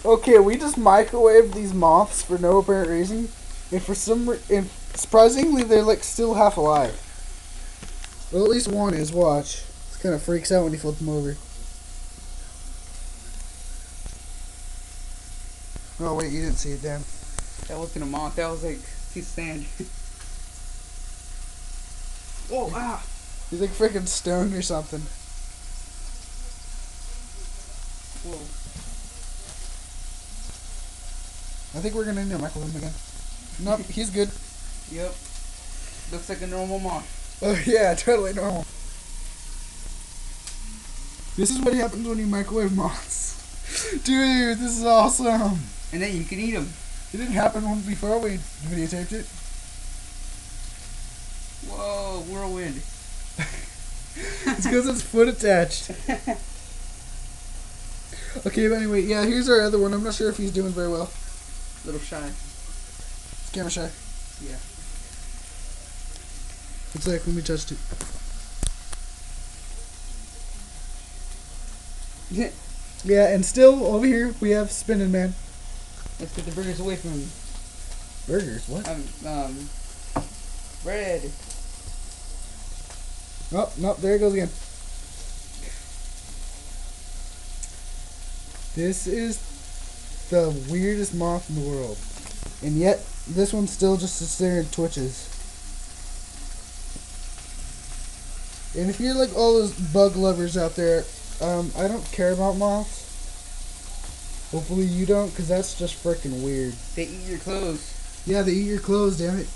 Okay, we just microwaved these moths for no apparent reason, and and surprisingly, they're like still half alive. Well, at least one is. Watch. It kind of freaks out when you flip them over. Oh wait, you didn't see it, Dan. That wasn't a moth. That was like a piece of sand. Oh, ah! He's like freaking stoned or something. Whoa. I think we're gonna need to microwave him again. Nope, he's good. Yep. Looks like a normal moth. Oh yeah, totally normal. This is what happens when you microwave moths. Dude, this is awesome. And then you can eat them. It didn't happen before we videotaped it. Whoa, whirlwind. It's because it's foot attached. Okay, but anyway, yeah, here's our other one. I'm not sure if he's doing very well. Little shy. It's camera shy. Yeah. It's like when we touched it. Yeah, and still over here we have Spinning Man. Let's get the burgers away from him. Burgers? What? Bread. Oh, no, there it goes again. This is the weirdest moth in the world. And yet, this one still just sits there and twitches. And if you're like all those bug lovers out there, I don't care about moths. Hopefully you don't, because that's just freaking weird. They eat your clothes. Yeah, they eat your clothes, damn it.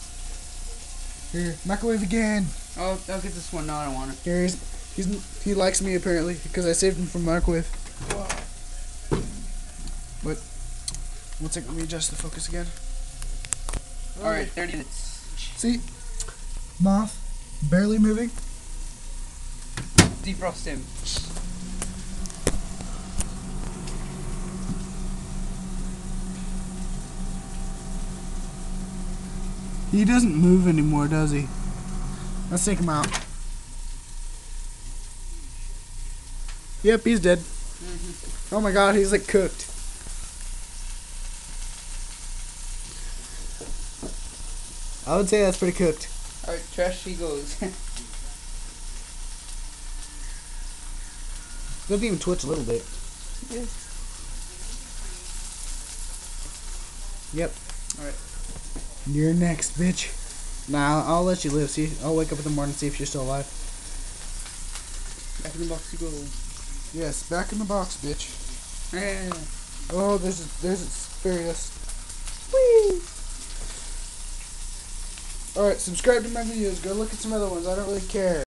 Here, microwave again. Oh, I'll get this one. No, I don't want it. Here, he likes me apparently, because I saved him from microwave. But, one second, let me adjust the focus again. Alright, 30 minutes. See? Moth, barely moving. Defrost him. He doesn't move anymore, does he? Let's take him out. Yep, he's dead. Oh my god, he's like cooked. I would say that's pretty cooked. Alright, trash he goes. Doesn't even twitch a little bit. Yeah. Yep. Alright. You're next, bitch. Nah, I'll let you live. See, I'll wake up in the morning and see if you're still alive. Back in the box you go. Yes, back in the box, bitch. Yeah. Oh, there's a fairy dust. Whee! Alright, subscribe to my videos. Go look at some other ones. I don't really care.